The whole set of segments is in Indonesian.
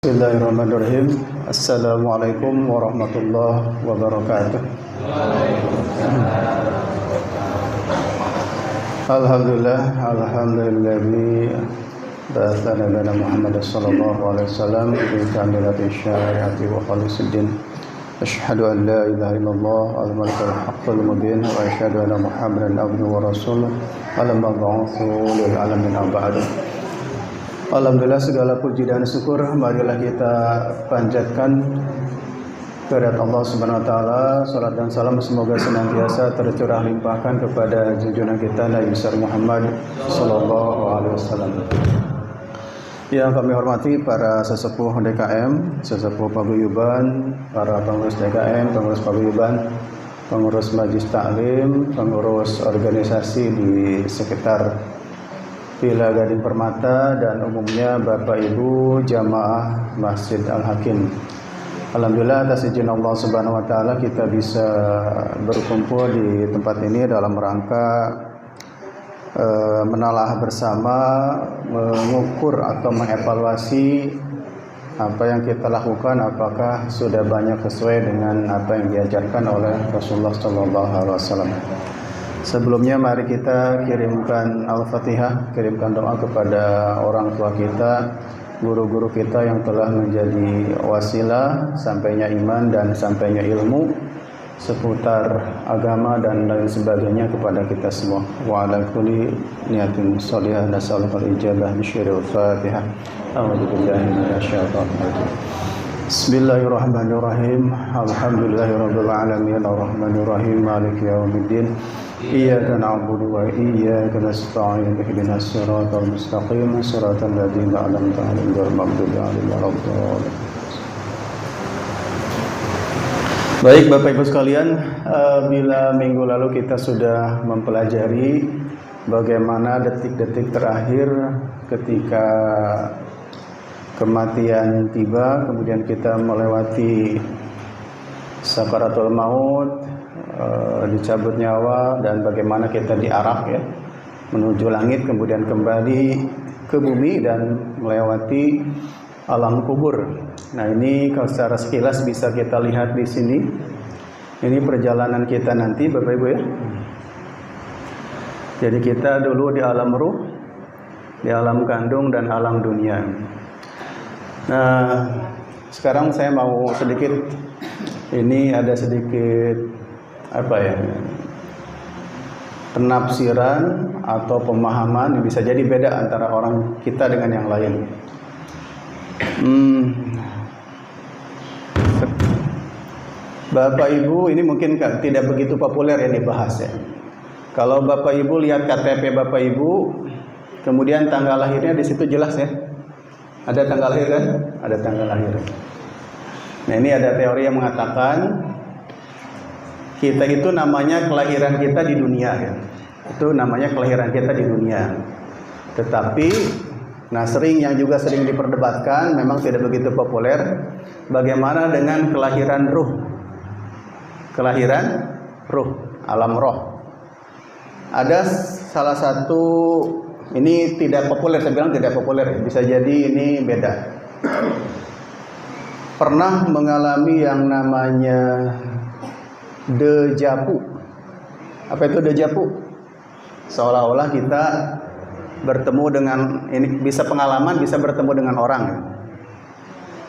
Bismillahirrahmanirrahim. Assalamualaikum warahmatullahi wabarakatuh. Alhamdulillahi ba'athana lana Muhammad sallallahu alaihi wasallam bi kamilati syariati wa khalisid din. Asyhadu an la ilaha illallah al-malikul haqqul mubin wa asyhadu anna Muhammadan abduhu wa rasuluh al-mab'utsu lil alamin ba'du. Alhamdulillah, segala puji dan syukur marilah kita panjatkan kehadirat Allah Subhanahu wa taala. Salat dan salam semoga senantiasa tercurah limpahkan kepada junjungan kita Nabi besar Muhammad sallallahu alaihi wasallam. Yang kami hormati para sesepuh DKM, sesepuh paguyuban, para pengurus DKM, pengurus paguyuban, pengurus Majelis Taklim, pengurus organisasi di sekitar Villa Gading Permata, dan umumnya Bapak Ibu jamaah Masjid Al-Hakim. Alhamdulillah, atas izin Allah Subhanahu wa taala kita bisa berkumpul di tempat ini dalam rangka menelaah bersama, mengukur atau mengevaluasi apa yang kita lakukan, apakah sudah banyak sesuai dengan apa yang diajarkan oleh Rasulullah sallallahu alaihi wasallam. Sebelumnya mari kita kirimkan Al-Fatihah, kirimkan doa kepada orang tua kita, guru-guru kita yang telah menjadi wasilah sampainya iman dan sampainya ilmu seputar agama dan lain sebagainya kepada kita semua. Wa ala kulli niyatin shalihah nasalul ijabah bisyiril Fatihah. A'udzubillahi minasyaitonir rajim. Bismillahirrahmanirrahim. Alhamdulillahirabbil alamin arrahmanir rahim maliki yaumiddin. Iyyaka na'budu wa iyyaka nasta'in ihdinas siratal mustaqim siratal ladzina an'amta 'alaihim ghairil maghdubi 'alaihim waladdallin. Baik Bapak Ibu sekalian, bila minggu lalu kita sudah mempelajari bagaimana detik-detik terakhir ketika kematian tiba, kemudian kita melewati sakaratul maut, dicabut nyawa, dan bagaimana kita diarak ya menuju langit, kemudian kembali ke bumi dan melewati alam kubur. Nah, ini kalau secara sekilas bisa kita lihat di sini. Ini perjalanan kita nanti Bapak Ibu ya. Jadi kita dulu di alam ruh, di alam kandung dan alam dunia. Nah, sekarang saya mau sedikit, ini ada sedikit penafsiran atau pemahaman yang bisa jadi beda antara orang kita dengan yang lain. Bapak Ibu, ini mungkin tidak begitu populer yang dibahas ya. Kalau Bapak Ibu lihat KTP Bapak Ibu, kemudian tanggal lahirnya di situ jelas ya. Ada tanggal lahir kan? Ada tanggal lahir. Nah, ini ada teori yang mengatakan kita itu namanya kelahiran kita di dunia ya. Itu namanya kelahiran kita di dunia. Tetapi yang juga sering diperdebatkan, memang tidak begitu populer, bagaimana dengan kelahiran ruh? Kelahiran ruh, alam roh. Ada salah satu, ini tidak populer, saya bilang tidak populer, bisa jadi ini beda. Pernah mengalami yang namanya dejavu. Apa itu dejavu? Seolah-olah kita bertemu dengan, ini bisa pengalaman, bisa bertemu dengan orang.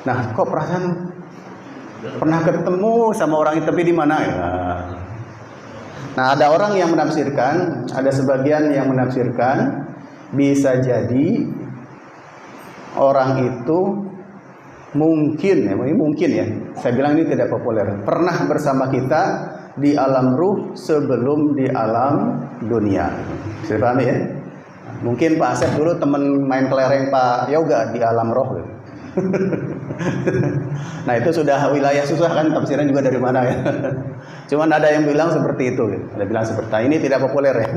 Nah, kok perasaan pernah ketemu sama orang itu, tapi di mana ya? Nah, ada orang yang menafsirkan, ada sebagian yang menafsirkan bisa jadi orang itu mungkin ya, saya bilang ini tidak populer, pernah bersama kita di alam ruh sebelum di alam dunia. Bisa dipahami ya? Mungkin Pak Asep dulu teman main kelereng Pak Yoga di alam roh. Nah, itu sudah wilayah susah kan, tafsiran juga dari mana ya. Cuman ada yang bilang seperti itu, ada bilang seperti ini, tidak populer ya.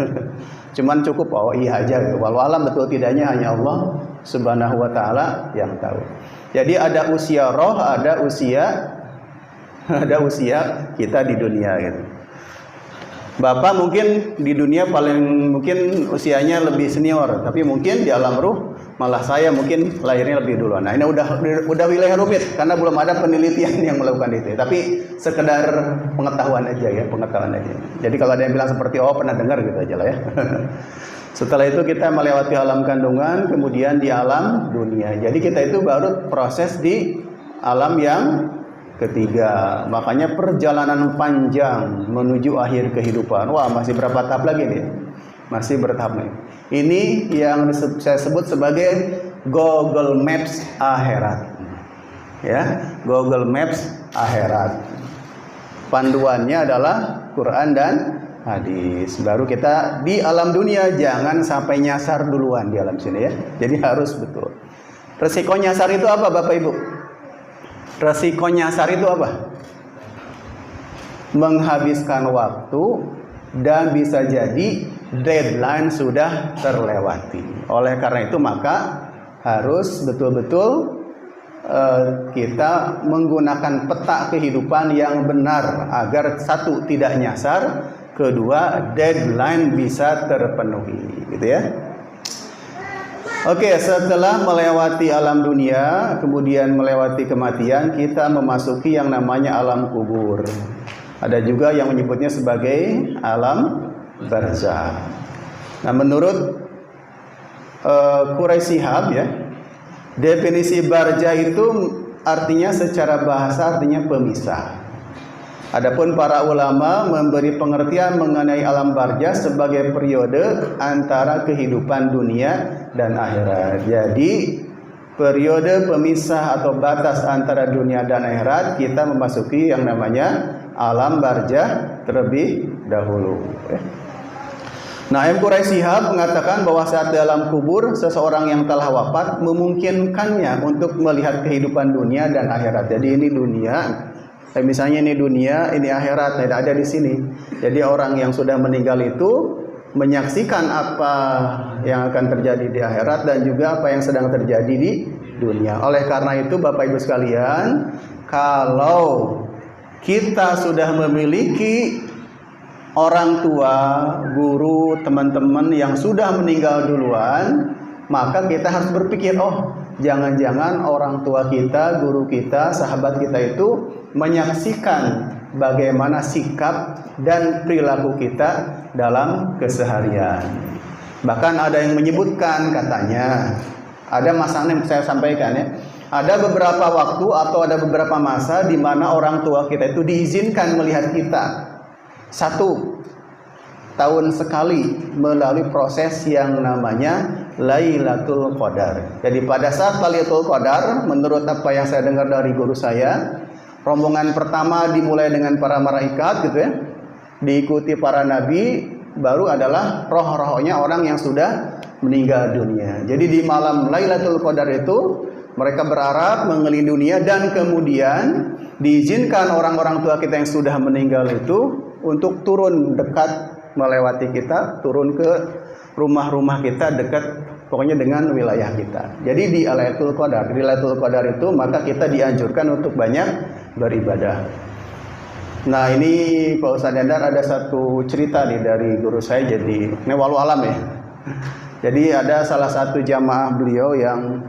Cuman cukup iya aja gitu. Walau alam betul tidaknya hanya Allah Subhanahu wa taala yang tahu. Jadi ada usia roh, ada usia kita di dunia gitu. Bapak mungkin di dunia paling mungkin usianya lebih senior, tapi mungkin di alam ruh malah saya mungkin lahirnya lebih dulu. Nah, ini udah wilayah rumit karena belum ada penelitian yang melakukan itu. Tapi sekedar pengetahuan aja ya, pengetahuan aja. Jadi kalau ada yang bilang seperti pernah dengar gitu aja lah ya. Setelah itu kita melewati alam kandungan, kemudian di alam dunia. Jadi kita itu baru proses di alam yang ketiga. Makanya perjalanan panjang menuju akhir kehidupan. Wah, masih berapa tahap lagi nih? Masih bertahap nih. Ini yang saya sebut sebagai Google Maps akhirat. Ya, Google Maps akhirat. Panduannya adalah Quran dan hadis. Baru kita di alam dunia jangan sampai nyasar duluan di alam sini ya. Jadi harus betul. Resiko nyasar itu apa Bapak Ibu? Resiko nyasar itu apa? Menghabiskan waktu dan bisa jadi deadline sudah terlewati. Oleh karena itu maka harus betul-betul kita menggunakan peta kehidupan yang benar agar satu tidak nyasar, kedua deadline bisa terpenuhi, gitu ya. Oke, setelah melewati alam dunia, kemudian melewati kematian, kita memasuki yang namanya alam kubur. Ada juga yang menyebutnya sebagai alam barzakh. Nah, menurut Quraisy Shihab ya, definisi barzakh itu artinya secara bahasa artinya pemisah. Adapun para ulama memberi pengertian mengenai alam barzakh sebagai periode antara kehidupan dunia dan akhirat. Jadi periode pemisah atau batas antara dunia dan akhirat kita memasuki yang namanya alam barzakh terlebih dahulu. Nah, Quraisy Shihab mengatakan bahwa saat dalam kubur seseorang yang telah wafat memungkinkannya untuk melihat kehidupan dunia dan akhirat. Jadi ini dunia. Misalnya ini dunia, ini akhirat, tidak ada di sini. Jadi orang yang sudah meninggal itu menyaksikan apa yang akan terjadi di akhirat dan juga apa yang sedang terjadi di dunia. Oleh karena itu Bapak Ibu sekalian, kalau kita sudah memiliki orang tua, guru, teman-teman yang sudah meninggal duluan, maka kita harus berpikir, jangan-jangan orang tua kita, guru kita, sahabat kita itu menyaksikan bagaimana sikap dan perilaku kita dalam keseharian. Bahkan ada yang menyebutkan katanya, ada masalah yang saya sampaikan ya, ada beberapa waktu atau ada beberapa masa di mana orang tua kita itu diizinkan melihat kita 1 tahun sekali melalui proses yang namanya Lailatul Qadar. Jadi pada saat Lailatul Qadar, menurut apa yang saya dengar dari guru saya, rombongan pertama dimulai dengan para malaikat gitu ya, diikuti para nabi, baru adalah roh-rohnya orang yang sudah meninggal dunia. Jadi di malam Lailatul Qadar itu mereka berharap mengelilingi dunia dan kemudian diizinkan orang-orang tua kita yang sudah meninggal itu untuk turun dekat melewati kita, turun ke rumah-rumah kita dekat pokoknya dengan wilayah kita. Jadi di Lailatul Qadar, di Lailatul Qadar itu maka kita dianjurkan untuk banyak beribadah. Nah, ini Pak Ustadz Endar ada satu cerita nih dari guru saya, jadi ini walau alam ya. Jadi ada salah satu jamaah beliau yang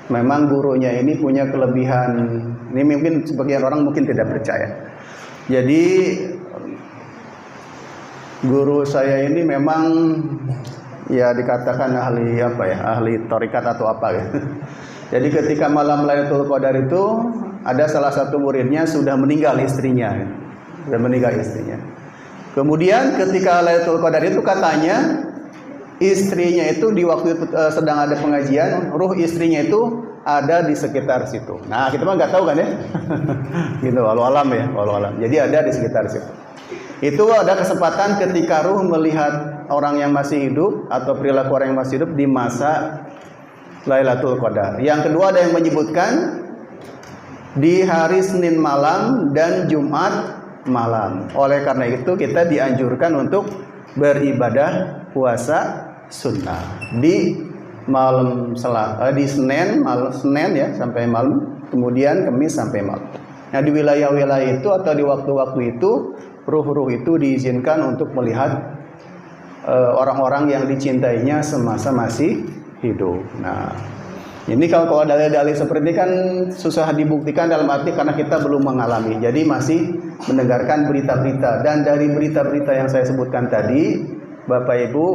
memang gurunya ini punya kelebihan. Ini mungkin sebagian orang mungkin tidak percaya. Jadi guru saya ini memang ya dikatakan ahli ahli tharikat atau apa ya. Jadi ketika malam Lailatul Qadar itu ada salah satu muridnya sudah meninggal istrinya. Kemudian ketika Lailatul Qadar itu katanya istrinya itu di waktu itu sedang ada pengajian, ruh istrinya itu ada di sekitar situ. Nah, kita mah nggak tahu kan ya. Gitu, walau alam ya, walau alam. Jadi ada di sekitar situ. Itu ada kesempatan ketika ruh melihat orang yang masih hidup atau perilaku orang yang masih hidup di masa Lailatul Qadar. Yang kedua ada yang menyebutkan di hari Senin malam dan Jumat malam. Oleh karena itu kita dianjurkan untuk beribadah puasa sunnah di malam di Senin ya sampai malam, kemudian Kamis sampai malam. Nah, di wilayah-wilayah itu atau di waktu-waktu itu ruh-ruh itu diizinkan untuk melihat orang-orang yang dicintainya semasa masih hidup. Nah, ini kalau dalil-dalil seperti ini kan susah dibuktikan dalam arti karena kita belum mengalami. Jadi masih mendengarkan berita-berita, dan dari berita-berita yang saya sebutkan tadi, Bapak Ibu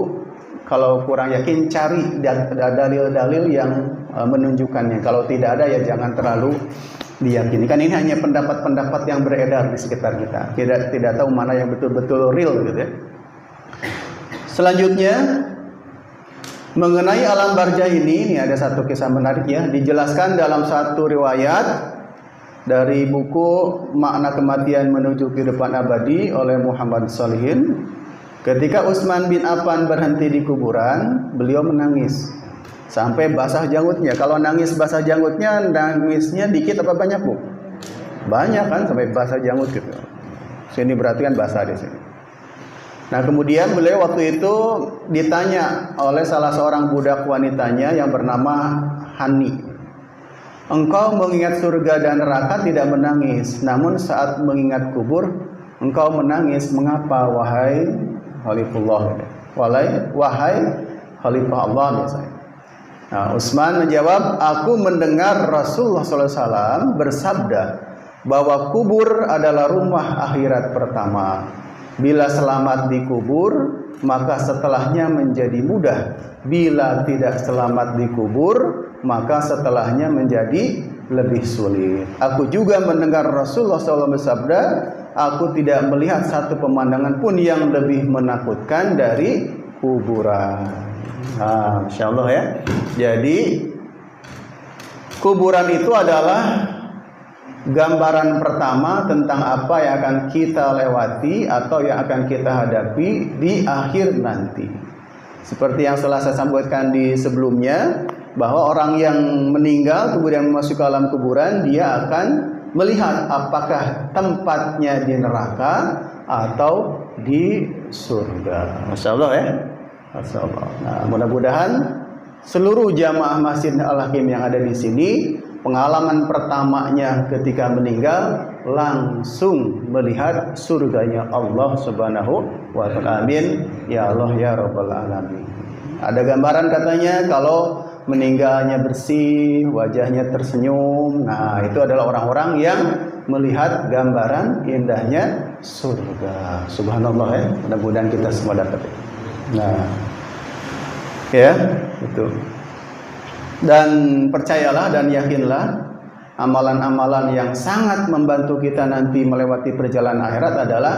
kalau kurang yakin cari dalil-dalil yang menunjukkannya. Kalau tidak ada ya jangan terlalu diyakini. Kan ini hanya pendapat-pendapat yang beredar di sekitar kita. Tidak tahu mana yang betul-betul real gitu ya. Selanjutnya mengenai alam barzah ini ada satu kisah menarik ya, dijelaskan dalam satu riwayat dari buku Makna Kematian Menuju Kehidupan Abadi oleh Muhammad Shalihin. Ketika Utsman bin Affan berhenti di kuburan, beliau menangis sampai basah janggutnya. Kalau nangis basah janggutnya, nangisnya dikit apa banyak, Bu? Banyak kan, sampai basah janggut gitu. Sini berarti kan basah di sini. Nah, kemudian beliau waktu itu ditanya oleh salah seorang budak wanitanya yang bernama Hani, engkau mengingat surga dan neraka tidak menangis, namun saat mengingat kubur engkau menangis. Mengapa wahai Khalifullah? Wahai Khalifah Allah biasanya. Nah, Utsman menjawab, aku mendengar Rasulullah SAW bersabda bahwa kubur adalah rumah akhirat pertama. Bila selamat di kubur, maka setelahnya menjadi mudah. Bila tidak selamat di kubur, maka setelahnya menjadi lebih sulit. Aku juga mendengar Rasulullah SAW bersabda, aku tidak melihat satu pemandangan pun yang lebih menakutkan dari kuburan. Nah, Masya Allah ya. Jadi kuburan itu adalah gambaran pertama tentang apa yang akan kita lewati atau yang akan kita hadapi di akhir nanti. Seperti yang telah saya sampaikan di sebelumnya, bahwa orang yang meninggal kemudian masuk ke alam kuburan, dia akan melihat apakah tempatnya di neraka atau di surga. Masya Allah ya. Masya Allah. Nah, mudah-mudahan seluruh jamaah Masjid Al-Hakim yang ada di sini, pengalaman pertamanya ketika meninggal langsung melihat surganya Allah Subhanahu wa ta'ala. Amin ya Allah ya Rabbal alamin. Ada gambaran katanya kalau meninggalnya bersih, wajahnya tersenyum. Nah, itu adalah orang-orang yang melihat gambaran indahnya surga. Subhanallah ya. Mudah-mudahan kita semua dapat. Nah, ya, itu. Dan percayalah dan yakinlah, amalan-amalan yang sangat membantu kita nanti melewati perjalanan akhirat adalah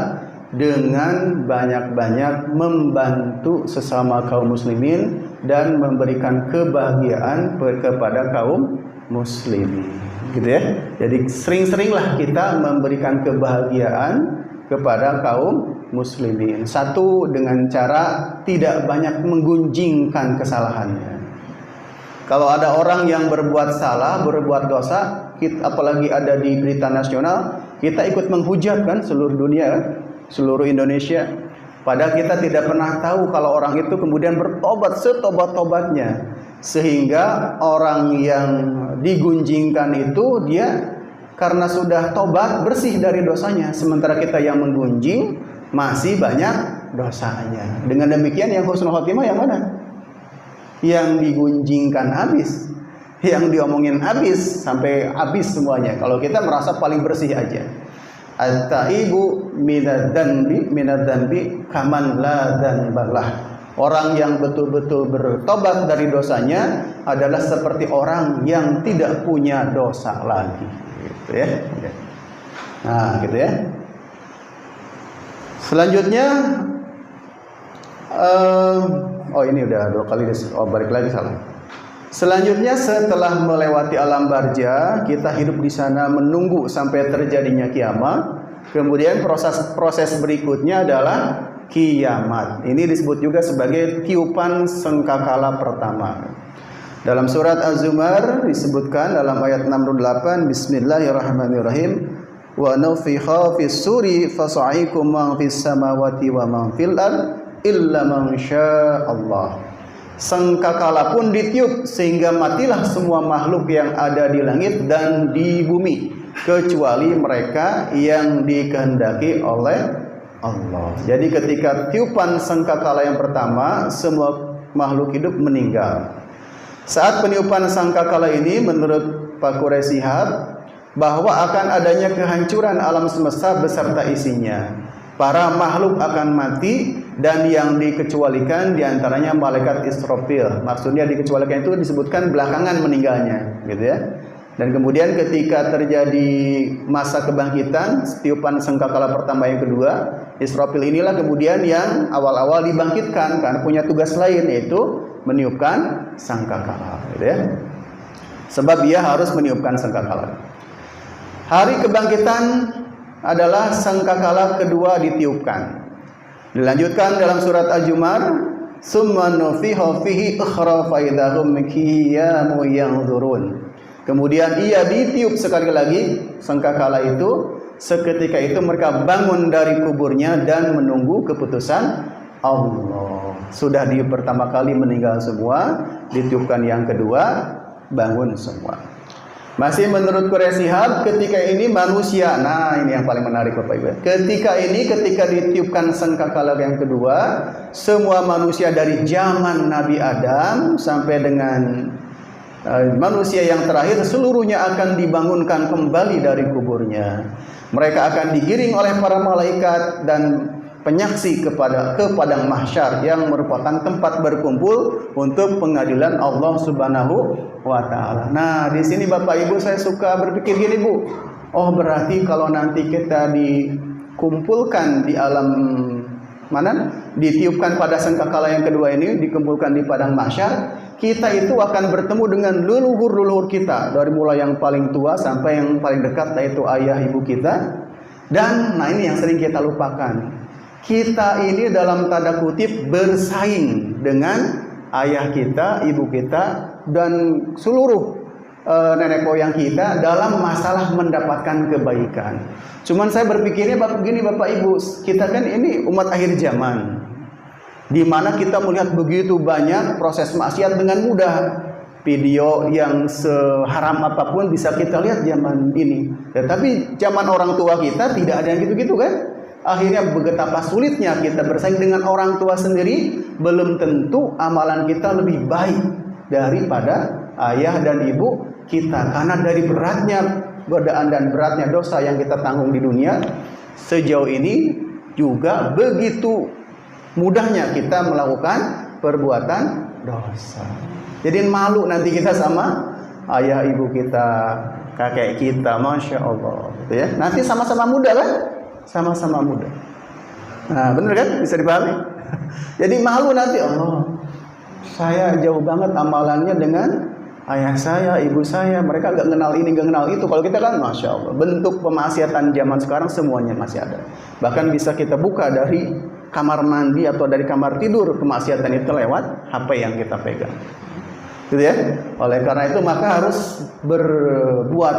dengan banyak-banyak membantu sesama kaum muslimin dan memberikan kebahagiaan kepada kaum muslimin, gitu ya. Jadi sering-seringlah kita memberikan kebahagiaan kepada kaum muslimin. Satu, dengan cara tidak banyak menggunjingkan kesalahannya. Kalau ada orang yang berbuat salah, berbuat dosa, apalagi ada di berita nasional, kita ikut menghujat kan seluruh dunia, seluruh Indonesia. Padahal kita tidak pernah tahu kalau orang itu kemudian bertobat setobat-tobatnya. Sehingga orang yang digunjingkan itu dia karena sudah tobat bersih dari dosanya. Sementara kita yang menggunjing masih banyak dosanya. Dengan demikian yang husnul khotimah yang mana? Yang digunjingkan habis, yang diomongin habis sampai habis semuanya. Kalau kita merasa paling bersih aja. At-taibu minadz-dzanbi kaman la dzanbalah. Orang yang betul-betul bertobat dari dosanya adalah seperti orang yang tidak punya dosa lagi. Gitu ya. Nah, gitu ya. Selanjutnya oh ini udah 2 kali, balik lagi salah. Selanjutnya setelah melewati alam barzah, kita hidup di sana menunggu sampai terjadinya kiamat. Kemudian proses berikutnya adalah kiamat. Ini disebut juga sebagai tiupan sangkakala pertama. Dalam surat Az-Zumar disebutkan dalam ayat 68, Bismillahirrahmanirrahim. Wa nufikha fis suri fasaikum man fis samawati wa man fil ard illa man Allah. Sangkakala pun ditiup sehingga matilah semua makhluk yang ada di langit dan di bumi kecuali mereka yang dikehendaki oleh Allah. Jadi ketika tiupan sangkakala yang pertama, semua makhluk hidup meninggal. Saat peniupan sangkakala ini menurut Pak Quraisy Shihab bahwa akan adanya kehancuran alam semesta beserta isinya. Para makhluk akan mati dan yang dikecualikan diantaranya malaikat Israfil. Maksudnya dikecualikan itu disebutkan belakangan meninggalnya, gitu ya. Dan kemudian ketika terjadi masa kebangkitan, tiupan sangkakala pertama yang kedua, Israfil inilah kemudian yang awal-awal dibangkitkan karena punya tugas lain, yaitu meniupkan sangkakala, gitu ya. Sebab ia harus meniupkan sangkakala. Hari kebangkitan adalah sangkakala kedua ditiupkan. Dilanjutkan dalam surat Al-Jumar, summa nufiha fihi ukhra fa idahum qiyamun yanzurun. Kemudian ia ditiup sekali lagi sangkakala itu, seketika itu mereka bangun dari kuburnya dan menunggu keputusan Allah. Sudah di pertama kali meninggal semua, ditiupkan yang kedua, bangun semua. Masih menurut Quraisy Shihab, ketika ini manusia, nah ini yang paling menarik Bapak Ibu. Ketika ditiupkan sangkakala yang kedua, semua manusia dari zaman Nabi Adam sampai dengan manusia yang terakhir seluruhnya akan dibangunkan kembali dari kuburnya. Mereka akan digiring oleh para malaikat dan penyaksi ke padang mahsyar yang merupakan tempat berkumpul untuk pengadilan Allah Subhanahu wa taala. Nah, di sini Bapak Ibu saya suka berpikir gini, Bu. Oh, berarti kalau nanti kita dikumpulkan di alam mana? Ditiupkan pada sangkakala yang kedua ini, dikumpulkan di padang mahsyar, kita itu akan bertemu dengan leluhur-leluhur kita, dari mulai yang paling tua sampai yang paling dekat, yaitu ayah ibu kita. Dan nah ini yang sering kita lupakan. Kita ini dalam tanda kutip bersaing dengan ayah kita, ibu kita, dan seluruh nenek moyang kita dalam masalah mendapatkan kebaikan. Cuman saya berpikirnya begini Bapak Ibu, kita kan ini umat akhir zaman, di mana kita melihat begitu banyak proses maksiat dengan mudah. Video yang seharam apapun bisa kita lihat zaman ini. Ya, tapi zaman orang tua kita tidak ada yang gitu-gitu kan? Akhirnya betapa sulitnya kita bersaing dengan orang tua sendiri. Belum tentu amalan kita lebih baik daripada ayah dan ibu kita, karena dari beratnya godaan dan beratnya dosa yang kita tanggung di dunia, sejauh ini juga begitu mudahnya kita melakukan perbuatan dosa. Jadi malu nanti kita sama ayah ibu kita, kakek kita, Masya Allah, gitu ya. Nanti sama-sama muda kan? Sama-sama muda. Nah, bener kan? Bisa dipahami? Jadi malu nanti, Allah, saya jauh banget amalannya dengan ayah saya, ibu saya. Mereka gak kenal ini, gak kenal itu. Kalau kita kan, Masya Allah, bentuk pemaksiatan zaman sekarang semuanya masih ada. Bahkan bisa kita buka dari kamar mandi atau dari kamar tidur, kemaksiatan itu lewat HP yang kita pegang. Gitu ya. Oleh karena itu maka harus berbuat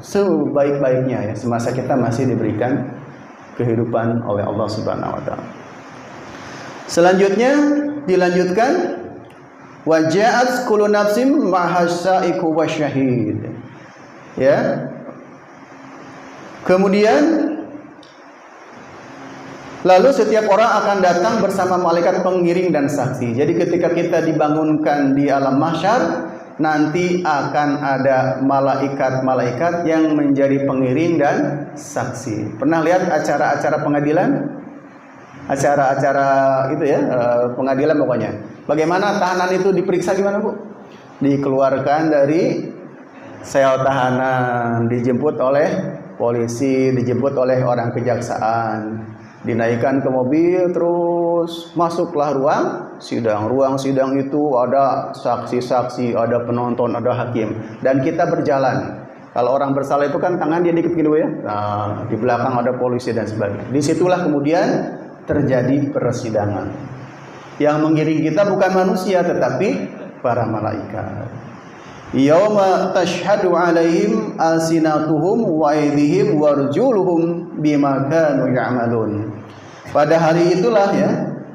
sebaik-baiknya ya, semasa kita masih diberikan kehidupan oleh Allah Subhanahu wa taala. Selanjutnya dilanjutkan, wa ja'at kullu nafsin ma'asaiqu wasyahid. Ya. Kemudian lalu setiap orang akan datang bersama malaikat pengiring dan saksi. Jadi ketika kita dibangunkan di alam mahsyar, nanti akan ada malaikat-malaikat yang menjadi pengiring dan saksi. Pernah lihat acara-acara pengadilan? Acara-acara itu ya, pengadilan pokoknya. Bagaimana tahanan itu diperiksa gimana, Bu? Dikeluarkan dari sel tahanan, dijemput oleh polisi, dijemput oleh orang kejaksaan, dinaikkan ke mobil, terus masuklah ruang sidang. Ruang sidang itu ada saksi-saksi, ada penonton, ada hakim, dan kita berjalan. Kalau orang bersalah itu kan tangan dia dikit gitu ya. Nah, di belakang ada polisi dan sebagainya. Disitulah kemudian terjadi persidangan. Yang mengiring kita bukan manusia tetapi para malaikat. Yauma tashhadu alaihim alsinatuhum wa aydihim warjuluhum bima kanu ya'malun. Pada hari itulah ya,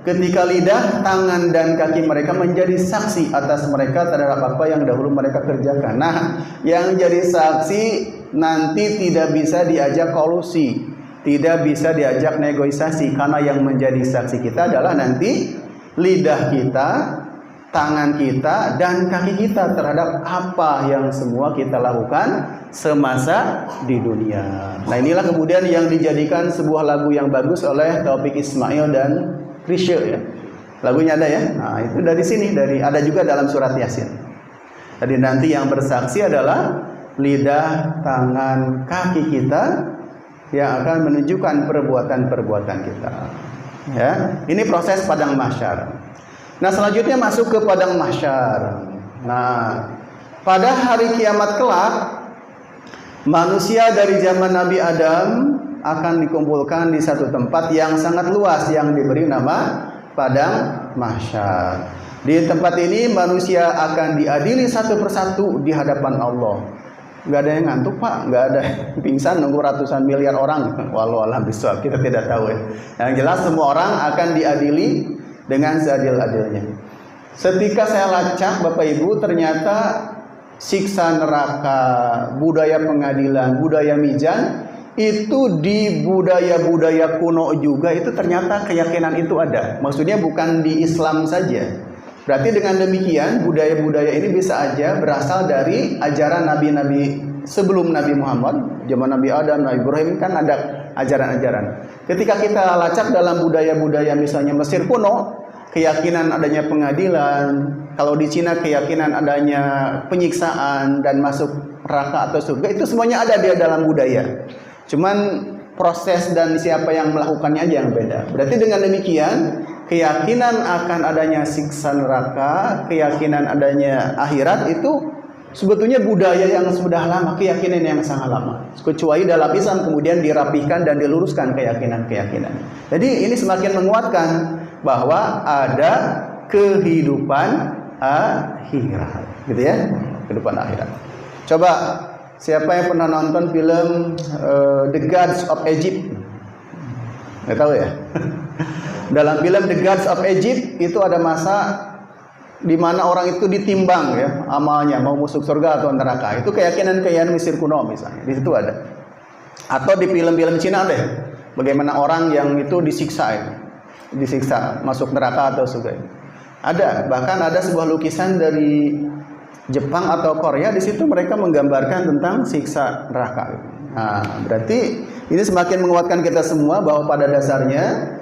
ketika lidah, tangan dan kaki mereka menjadi saksi atas mereka terhadap apa yang dahulu mereka kerjakan. Nah, yang jadi saksi nanti tidak bisa diajak kolusi, tidak bisa diajak negosiasi, karena yang menjadi saksi kita adalah nanti lidah kita, tangan kita dan kaki kita terhadap apa yang semua kita lakukan semasa di dunia. Nah, inilah kemudian yang dijadikan sebuah lagu yang bagus oleh Taufik Ismail dan Chrisye ya. Lagunya ada ya. Nah, itu dari sini, ada juga dalam surat Yasin. Jadi nanti yang bersaksi adalah lidah, tangan, kaki kita yang akan menunjukkan perbuatan-perbuatan kita. Ya, ini proses padang mahsyar. Nah, selanjutnya masuk ke padang mahsyar. Nah, pada hari kiamat kelak, manusia dari zaman Nabi Adam akan dikumpulkan di satu tempat yang sangat luas yang diberi nama padang mahsyar. Di tempat ini manusia akan diadili satu persatu di hadapan Allah. Nggak ada yang ngantuk Pak, nggak ada yang pingsan nunggu ratusan miliar orang. Wallahu a'lam bishawab, kita tidak tahu ya. Yang jelas semua orang akan diadili dengan seadil-adilnya. Setika saya lacak Bapak Ibu, ternyata siksa neraka, budaya pengadilan, budaya mizan itu di budaya-budaya kuno juga, itu ternyata keyakinan itu ada. Maksudnya bukan di Islam saja. Berarti dengan demikian budaya-budaya ini bisa aja berasal dari ajaran nabi-nabi sebelum Nabi Muhammad. Zaman Nabi Adam, Nabi Ibrahim kan ada ajaran-ajaran. Ketika kita lacak dalam budaya-budaya misalnya Mesir kuno, keyakinan adanya pengadilan, kalau di Cina keyakinan adanya penyiksaan dan masuk neraka atau surga, itu semuanya ada di dalam budaya. Cuman proses dan siapa yang melakukannya aja yang beda. Berarti dengan demikian keyakinan akan adanya siksa neraka, keyakinan adanya akhirat itu sebetulnya budaya yang sudah lama, keyakinan yang sangat lama. Kecuali dalam Islam kemudian dirapihkan dan diluruskan keyakinan-keyakinan. Jadi ini semakin menguatkan bahwa ada kehidupan akhirat, gitu ya, kehidupan akhirat. Coba siapa yang pernah nonton film The Gods of Egypt? Nggak tahu ya? Dalam film The Gods of Egypt itu ada masa di mana orang itu ditimbang ya amalnya, mau masuk surga atau neraka. Itu keyakinan Mesir kuno misalnya, di situ ada. Atau di film-film Cina deh, bagaimana orang yang itu disiksa masuk neraka atau surga. Ada, bahkan ada sebuah lukisan dari Jepang atau Korea, di situ mereka menggambarkan tentang siksa neraka. Nah, berarti ini semakin menguatkan kita semua bahwa pada dasarnya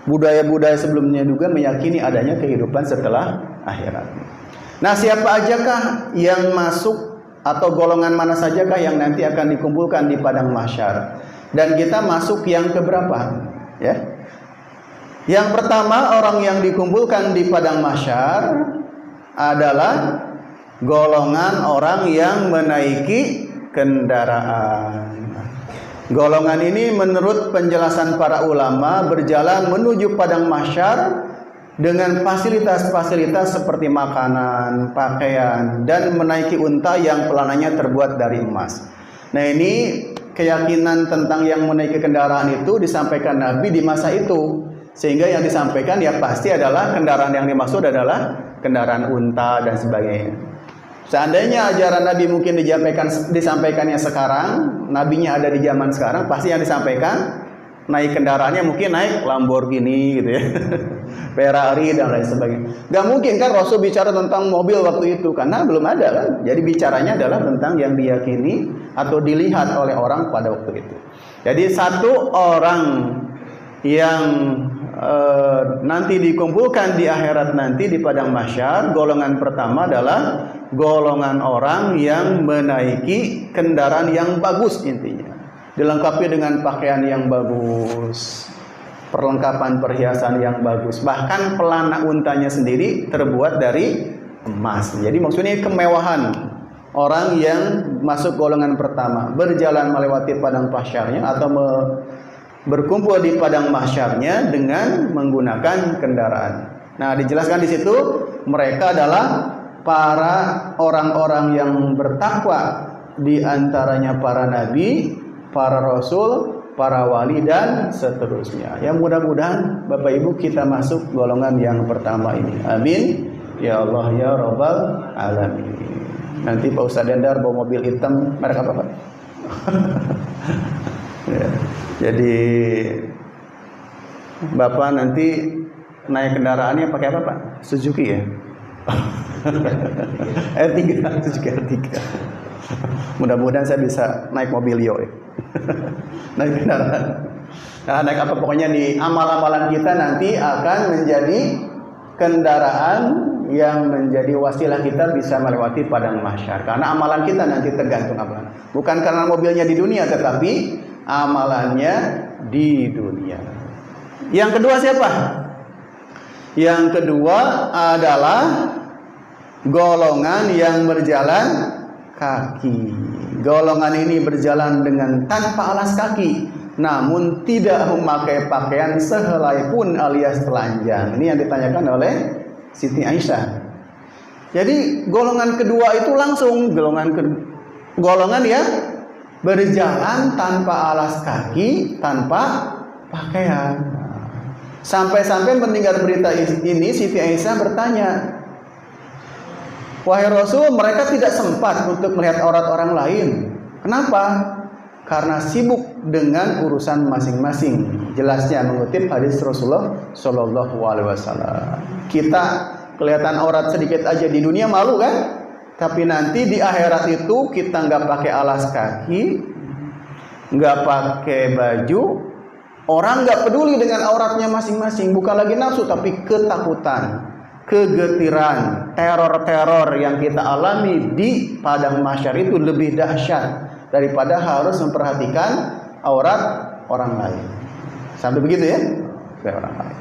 budaya-budaya sebelumnya juga meyakini adanya kehidupan setelah akhirat. Nah, siapa ajakah yang masuk atau golongan mana sajakah yang nanti akan dikumpulkan di padang mahsyar? Dan kita masuk yang keberapa? Ya. Yang pertama, orang yang dikumpulkan di padang mahsyar adalah golongan orang yang menaiki kendaraan. Golongan ini menurut penjelasan para ulama berjalan menuju padang mahsyar dengan fasilitas-fasilitas seperti makanan, pakaian, dan menaiki unta yang pelananya terbuat dari emas. Nah, ini keyakinan tentang yang menaiki kendaraan itu disampaikan Nabi di masa itu. Sehingga yang disampaikan ya pasti adalah kendaraan yang dimaksud adalah kendaraan unta dan sebagainya. Seandainya ajaran Nabi mungkin disampaikannya sekarang, nabinya ada di zaman sekarang, pasti yang disampaikan naik kendaraannya mungkin naik Lamborghini gitu ya, Ferrari dan lain sebagainya. Gak mungkin kan Rasul bicara tentang mobil waktu itu, karena belum ada kan. Jadi bicaranya adalah tentang yang diyakini atau dilihat oleh orang pada waktu itu. Jadi satu orang yang nanti dikumpulkan di akhirat nanti di padang mahsyar, golongan pertama adalah golongan orang yang menaiki kendaraan yang bagus, intinya dilengkapi dengan pakaian yang bagus, perlengkapan perhiasan yang bagus, bahkan pelana untanya sendiri terbuat dari emas. Jadi maksudnya kemewahan orang yang masuk golongan pertama, berjalan melewati padang mahsyarnya atau berkumpul di padang mahsyarnya dengan menggunakan kendaraan. Nah, dijelaskan di situ mereka adalah para orang-orang yang bertakwa, di antaranya para nabi, para rasul, para wali dan seterusnya. Ya, mudah-mudahan Bapak Ibu kita masuk golongan yang pertama ini. Amin. Ya Allah ya Rabbal alamin. Nanti Pak Ustadz Endar bawa mobil hitam merek apa Pak? Ya. Jadi Bapak nanti naik kendaraannya pakai apa Pak? Suzuki ya? R3 itu juga R3. Mudah-mudahan saya bisa naik mobilio ya. Naik kendaraan. Nah, naik apa pokoknya di amal-amalan kita nanti akan menjadi kendaraan yang menjadi wasilah kita bisa melewati padang mahsyar. Karena amalan kita nanti tergantung amalan. Bukan karena mobilnya di dunia, tetapi amalannya di dunia. Yang kedua siapa? Yang kedua adalah golongan yang berjalan kaki. Golongan ini berjalan dengan tanpa alas kaki, namun tidak memakai pakaian sehelai pun alias telanjang. Ini yang ditanyakan oleh Siti Aisyah. Jadi golongan kedua itu langsung golongan yang berjalan tanpa alas kaki, tanpa pakaian. Sampai-sampai mendengar berita ini, Siti Aisyah bertanya, "Wahai Rasul, mereka tidak sempat untuk melihat aurat orang lain. Kenapa?" Karena sibuk dengan urusan masing-masing. Jelasnya mengutip hadis Rasulullah Shallallahu Alaihi Wasallam. Kita kelihatan aurat sedikit aja di dunia malu kan? Tapi nanti di akhirat itu kita nggak pakai alas kaki, nggak pakai baju, orang nggak peduli dengan auratnya masing-masing. Bukan lagi nafsu, tapi ketakutan, kegetiran, teror-teror yang kita alami di padang mahsyar itu lebih dahsyat daripada harus memperhatikan aurat orang lain. Sampai begitu ya? Orang lain.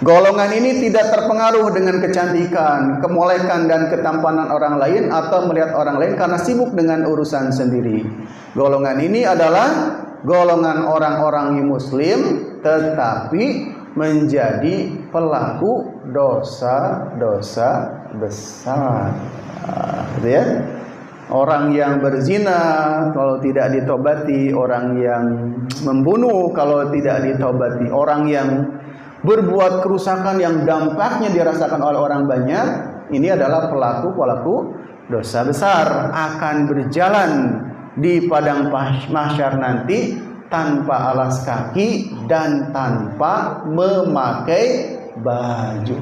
Golongan ini tidak terpengaruh dengan kecantikan, kemolekan dan ketampanan orang lain atau melihat orang lain karena sibuk dengan urusan sendiri. Golongan ini adalah golongan orang-orang muslim tetapi menjadi pelaku dosa-dosa besar. Gitu ya? Orang yang berzina kalau tidak ditobati, orang yang membunuh kalau tidak ditobati, orang yang berbuat kerusakan yang dampaknya dirasakan oleh orang banyak, ini adalah pelaku dosa besar, akan berjalan di padang mahsyar nanti tanpa alas kaki dan tanpa memakai baju.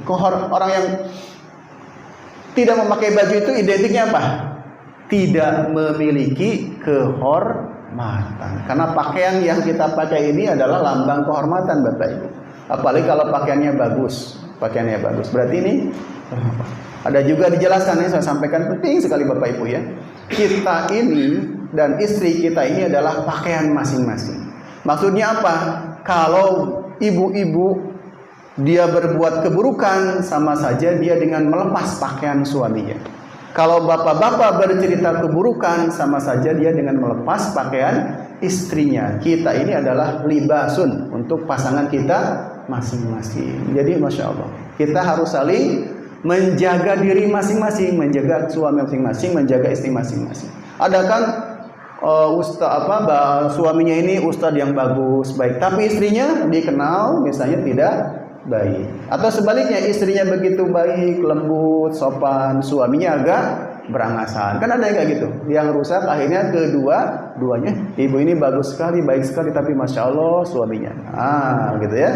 Orang yang tidak memakai baju itu identiknya apa? Tidak memiliki kehormatan. Karena pakaian yang kita pakai ini adalah lambang kehormatan, Bapak Ibu. Apalagi kalau pakaiannya bagus. Berarti ini ada juga dijelaskan, ini saya sampaikan, penting sekali Bapak Ibu ya. Kita ini dan istri kita ini adalah pakaian masing-masing. Maksudnya apa? Kalau ibu-ibu dia berbuat keburukan, sama saja dia dengan melepas pakaian suaminya. Kalau bapak-bapak bercerita keburukan, sama saja dia dengan melepas pakaian istrinya. Kita ini adalah libasun untuk pasangan kita masing-masing. Jadi Masya Allah, kita harus saling menjaga diri masing-masing, menjaga suami masing-masing, menjaga istri masing-masing. Ada kan suaminya ini ustadz yang bagus, baik, tapi istrinya dikenal misalnya tidak baik. Atau sebaliknya, istrinya begitu baik, lembut, sopan, suaminya agak berangasan. Kan ada yang kayak gitu, yang rusak akhirnya kedua-duanya. Ibu ini bagus sekali, baik sekali, tapi Masya Allah suaminya gitu ya.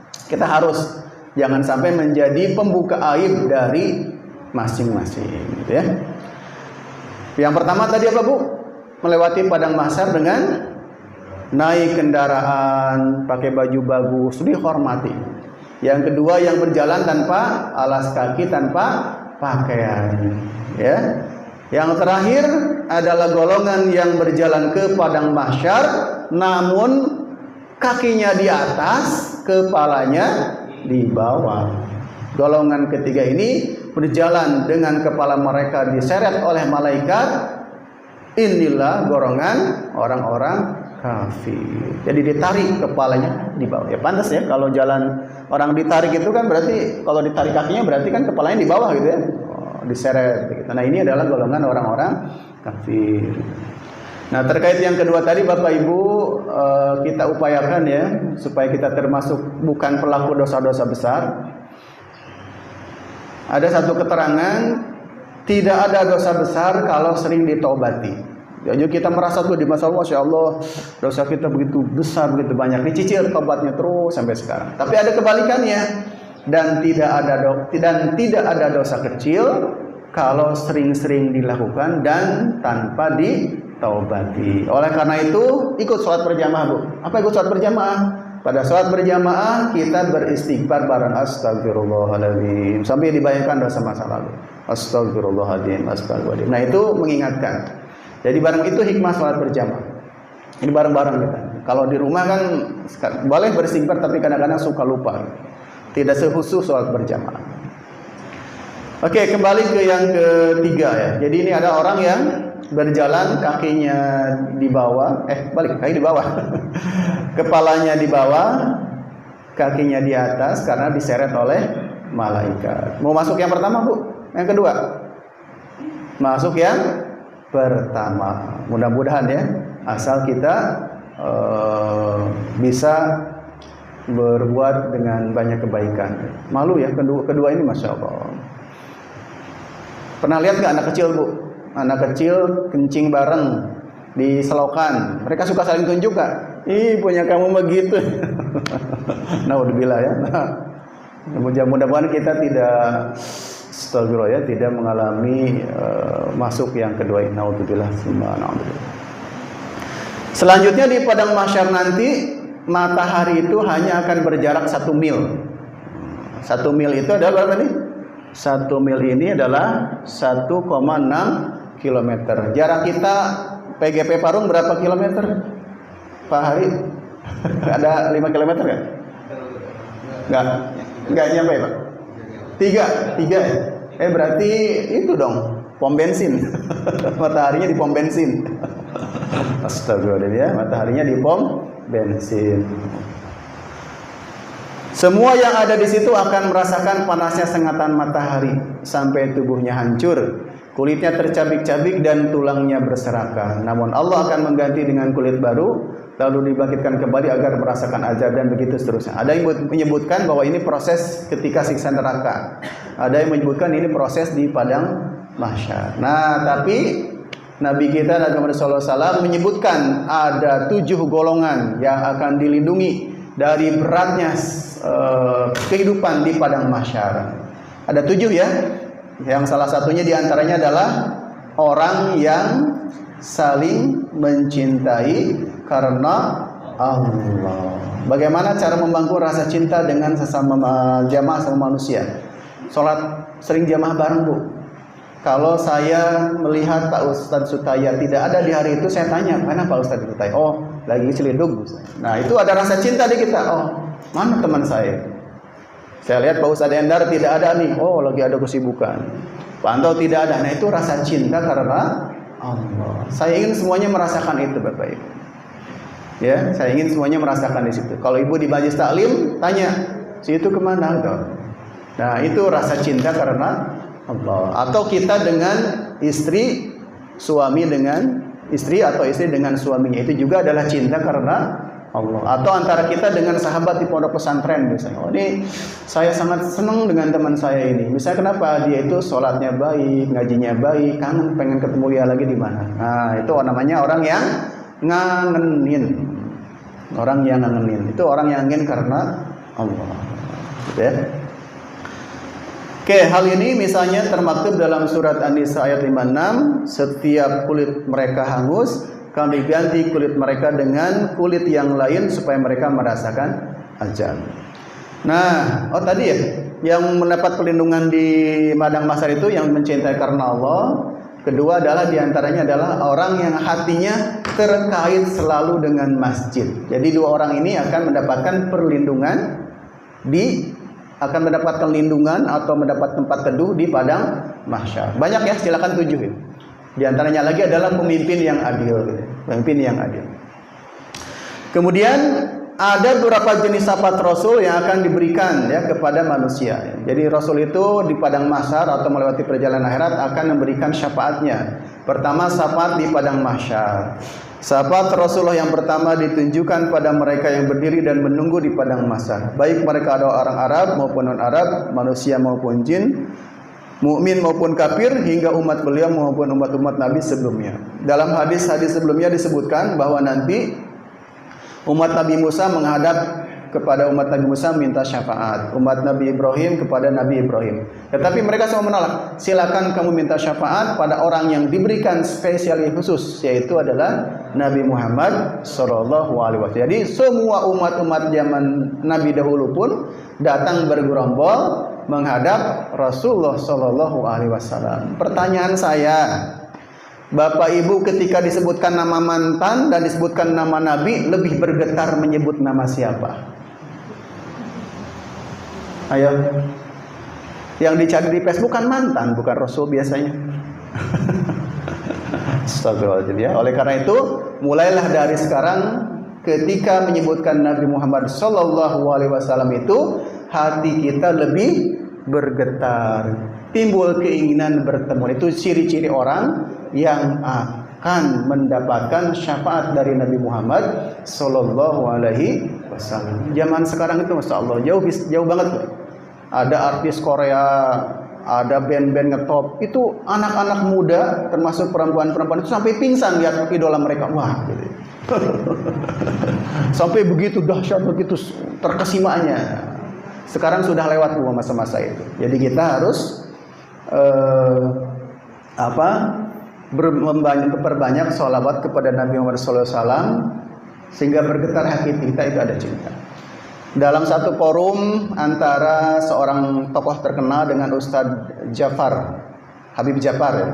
Kita harus jangan sampai menjadi pembuka aib dari masing-masing gitu ya. Yang pertama tadi apa Bu? Melewati padang mahsyar dengan naik kendaraan, pakai baju bagus, dihormati. Yang kedua, yang berjalan tanpa alas kaki, tanpa pakaian ya. Yang terakhir adalah golongan yang berjalan ke padang mahsyar namun kakinya di atas, kepalanya di bawah. Golongan ketiga ini berjalan dengan kepala mereka diseret oleh malaikat. Inilah golongan orang-orang kafir. Jadi ditarik kepalanya di bawah. Ya pantas ya, kalau jalan orang ditarik itu kan berarti, kalau ditarik kakinya berarti kan kepalanya di bawah gitu ya. Diseret gitu. Nah, ini adalah golongan orang-orang kafir. Nah, terkait yang kedua tadi Bapak Ibu, kita upayakan ya supaya kita termasuk bukan pelaku dosa-dosa besar. Ada satu keterangan, tidak ada dosa besar kalau sering ditobati. Jadi kita merasa tuh di masa Allah, Masya Allah, dosa kita begitu besar, begitu banyak, dicicil tobatnya terus sampai sekarang. Tapi ada kebalikannya, dan tidak ada dosa kecil kalau sering-sering dilakukan dan tanpa ditaubati. Oleh karena itu ikut sholat berjamaah, Bu. Apa ikut sholat berjamaah? Pada sholat berjamaah kita beristighfar bareng astagfirullahaladzim sampai dibayangkan dosa masa lalu. Astagfirullahaladzim, astagfirullahaladzim. Nah itu mengingatkan. Jadi bareng itu hikmah sholat berjamaah. Ini bareng-bareng kita. Kalau di rumah kan boleh beristighfar tapi kadang-kadang suka lupa. Tidak sekhusus sholat berjamaah. Oke, kembali ke yang ketiga ya. Jadi ini ada orang yang berjalan kakinya di bawah, kaki di bawah. Kepalanya di bawah, kakinya di atas karena diseret oleh malaikat. Mau masuk yang pertama, Bu? Yang kedua? Masuk yang pertama. Mudah-mudahan ya, asal kita bisa berbuat dengan banyak kebaikan. Malu ya, kedua ini Masya Allah. Pernah lihat nggak anak kecil, Bu? Anak kecil kencing bareng di selokan. Mereka suka saling tunjuk nggak? Ih, punya kamu begitu. Naudzubillah ya. Mudah-mudahan kita tidak astagfirullah ya, tidak mengalami masuk yang kedua ini. Naudzubillah. Selanjutnya di padang mahsyar nanti matahari itu hanya akan berjarak 1 mil. 1 mil itu adalah berapa nih? 1 mil ini adalah 1,6 km. Jarak kita PGP Parung berapa kilometer? Pak Hari? Ada 5 km kan? Enggak nyampe Pak? 3 ya? Berarti itu dong, pom bensin. Mataharinya di pom bensin. Astagfirullah ya, mataharinya di pom bensin. Semua yang ada di situ akan merasakan panasnya sengatan matahari sampai tubuhnya hancur, kulitnya tercabik-cabik dan tulangnya berserakan. Namun Allah akan mengganti dengan kulit baru, lalu dibangkitkan kembali agar merasakan azab dan begitu seterusnya. Ada yang menyebutkan bahwa ini proses ketika siksa neraka. Ada yang menyebutkan ini proses di padang mahsyar. Nah, tapi Nabi kita Nabi Muhammad SAW menyebutkan ada 7 golongan yang akan dilindungi dari beratnya kehidupan di padang mahsyar. Ada 7 ya. Yang salah satunya diantaranya adalah orang yang saling mencintai karena Allah. Bagaimana cara membangun rasa cinta dengan sesama jamaah sama manusia? Sholat sering jamaah bareng, Bu. Kalau saya melihat Pak Ustadz Sutaya tidak ada di hari itu, saya tanya, mana Pak Ustadz Sutaya? Oh, lagi celiduk. Nah, itu ada rasa cinta di kita. Oh, mana teman saya? Saya lihat Pak Ustadz Endar tidak ada nih. Oh, lagi ada kesibukan. Pantau tidak ada. Nah, itu rasa cinta karena Allah. Saya ingin semuanya merasakan itu, Bapak Ibu. Ya, saya ingin semuanya merasakan di situ. Kalau Ibu di majlis taklim, tanya, si itu kemana? Nah, itu rasa cinta karena Allah. Atau kita dengan istri, suami dengan istri, atau istri dengan suaminya, itu juga adalah cinta karena Allah. Atau antara kita dengan sahabat di pondok pesantren misalnya. Oh, ini saya sangat senang dengan teman saya ini. Misalnya kenapa? Dia itu sholatnya baik, ngajinya baik, kangen pengen ketemu dia lagi di mana. Nah, itu namanya orang yang ngangenin. Orang yang ngangenin. Itu orang yang ingin karena Allah. Gitu ya. Oke, hal ini misalnya termaktub dalam surat An-Nisa ayat 56, setiap kulit mereka hangus, kami ganti kulit mereka dengan kulit yang lain supaya mereka merasakan azab. Nah, tadi ya, yang mendapat perlindungan di padang mahsyar itu yang mencintai karena Allah. Kedua adalah diantaranya adalah orang yang hatinya terkait selalu dengan masjid. Jadi 2 orang ini akan mendapatkan perlindungan akan mendapatkan lindungan atau mendapat tempat teduh di padang mahsyar. Banyak ya, silakan 7 ya. Di antaranya lagi adalah pemimpin yang adil, pemimpin yang adil. Kemudian ada beberapa jenis syafaat Rasul yang akan diberikan ya kepada manusia. Jadi Rasul itu di padang mahsyar atau melewati perjalanan akhirat akan memberikan syafaatnya. Pertama, syafaat di padang mahsyar. Syafaat Rasulullah yang pertama ditunjukkan pada mereka yang berdiri dan menunggu di padang mahsyar, baik mereka adalah orang Arab maupun non-Arab, manusia maupun jin, mukmin maupun kafir, hingga umat beliau maupun umat-umat Nabi sebelumnya. Dalam hadis-hadis sebelumnya disebutkan bahwa nanti umat Nabi Musa menghadap kepada umat Nabi Musa minta syafaat, umat Nabi Ibrahim kepada Nabi Ibrahim. Tetapi mereka semua menolak. Silakan kamu minta syafaat pada orang yang diberikan spesial khusus, yaitu adalah Nabi Muhammad sallallahu alaihi wasallam. Jadi semua umat-umat zaman Nabi dahulu pun datang bergerombol menghadap Rasulullah sallallahu alaihi wasallam. Pertanyaan saya, Bapak Ibu ketika disebutkan nama mantan dan disebutkan nama Nabi lebih bergetar menyebut nama siapa? Ayo. Yang dicari di Facebook kan mantan, bukan Rasul biasanya. Astagfirullahaladzim ya. Oleh karena itu, mulailah dari sekarang ketika menyebutkan Nabi Muhammad sallallahu alaihi wasallam itu hati kita lebih bergetar, timbul keinginan bertemu. Itu ciri-ciri orang yang akan mendapatkan syafaat dari Nabi Muhammad sallallahu alaihi wasallam. Zaman sekarang itu Masya Allah jauh banget. Ada artis Korea, ada band-band ngetop, itu anak-anak muda termasuk perempuan-perempuan itu sampai pingsan lihat idola mereka. Wah, gitu. Sampai begitu dahsyat, begitu terkesimanya. Sekarang sudah lewat masa-masa itu. Jadi kita harus memperbanyak sholawat kepada Nabi Muhammad SAW sehingga bergetar hati kita itu ada cinta. Dalam satu forum antara seorang tokoh terkenal dengan Ustadz Jafar, Habib Jafar ya.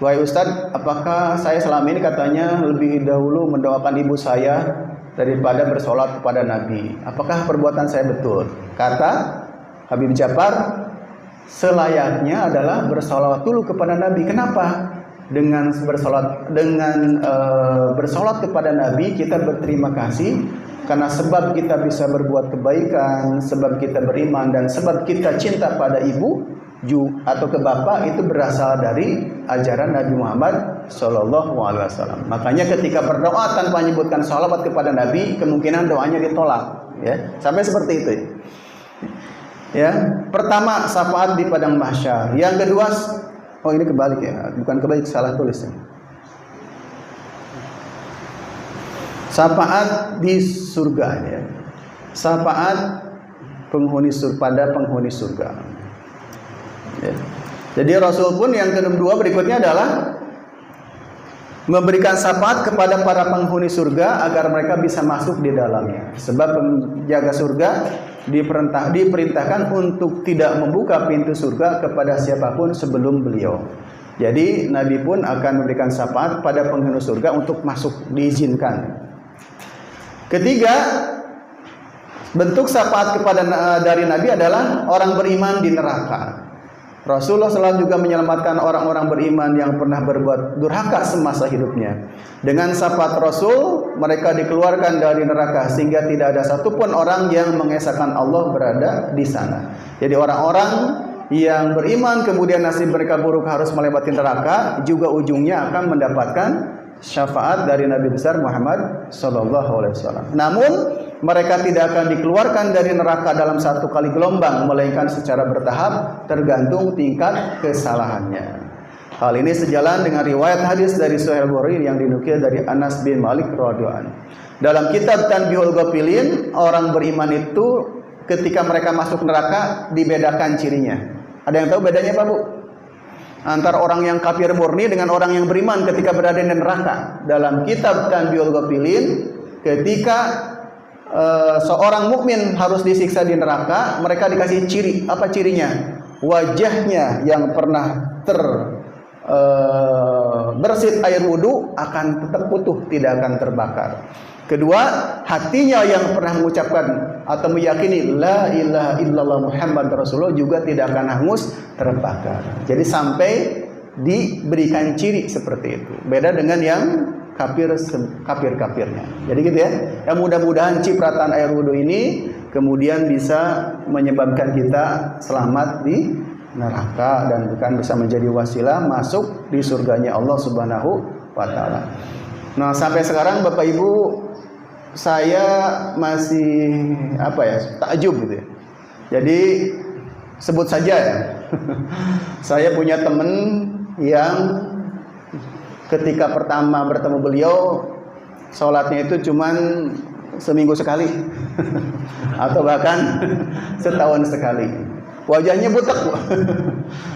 Wahai Ustadz, apakah saya selama ini katanya lebih dahulu mendoakan ibu saya daripada bersolat kepada Nabi? Apakah perbuatan saya betul? Kata Habib Jafar, selayaknya adalah bersolawat dulu kepada Nabi. Kenapa? Dengan bersolat kepada Nabi kita berterima kasih karena sebab kita bisa berbuat kebaikan, sebab kita beriman, dan sebab kita cinta pada ibu atau ke bapak itu berasal dari ajaran Nabi Muhammad sallallahu alaihi wasallam. Makanya ketika berdoa tanpa menyebutkan sholawat kepada Nabi, kemungkinan doanya ditolak, ya. Sampai seperti itu. Ya, pertama syafaat di padang mahsyar. Yang kedua, oh ini kebalik ya, bukan kebalik, salah tulis. Syafaat di surga ya. Syafaat pada penghuni surga. Ya. Jadi Rasul pun yang kedua berikutnya adalah memberikan syafaat kepada para penghuni surga agar mereka bisa masuk di dalamnya. Sebab penjaga surga diperintahkan untuk tidak membuka pintu surga kepada siapapun sebelum beliau. Jadi Nabi pun akan memberikan syafaat pada penghuni surga untuk masuk, diizinkan. Ketiga, bentuk syafaat dari Nabi adalah orang beriman di neraka. Rasulullah SAW juga menyelamatkan orang-orang beriman yang pernah berbuat durhaka semasa hidupnya. Dengan syafaat Rasul, mereka dikeluarkan dari neraka sehingga tidak ada satupun orang yang mengesahkan Allah berada di sana. Jadi orang-orang yang beriman kemudian nasib mereka buruk harus melewati neraka, juga ujungnya akan mendapatkan syafaat dari Nabi besar Muhammad sallallahu alaihi wasallam. Namun mereka tidak akan dikeluarkan dari neraka dalam satu kali gelombang, melainkan secara bertahap tergantung tingkat kesalahannya. Hal ini sejalan dengan riwayat hadis dari Sahih Bukhari yang dinukil dari Anas bin Malik radhiyallahu anhu. Dalam kitab Tanbihul Ghafilin, orang beriman itu ketika mereka masuk neraka dibedakan cirinya. Ada yang tahu bedanya Pak Bu? Antara orang yang kafir murni dengan orang yang beriman ketika berada di neraka. Dalam kitab Tanbihul Ghafilin, ketika seorang mukmin harus disiksa di neraka, mereka dikasih ciri. Apa cirinya? Wajahnya yang pernah bersit air wudu akan tetap utuh, tidak akan terbakar. Kedua, hatinya yang pernah mengucapkan atau meyakini la ilaha illallah Muhammad Rasulullah juga tidak akan hangus, terbakar. Jadi sampai diberikan ciri seperti itu. Beda dengan yang kafir-kafirnya. Jadi gitu ya. Ya mudah-mudahan cipratan air wudu ini kemudian bisa menyebabkan kita selamat di neraka dan bukan bisa menjadi wasilah masuk di surganya Allah Subhanahu wa taala. Nah, sampai sekarang Bapak Ibu saya masih takjub gitu ya. Jadi sebut saja ya. Saya punya teman yang ketika pertama bertemu beliau sholatnya itu cuman seminggu sekali atau bahkan setahun sekali. Wajahnya butek.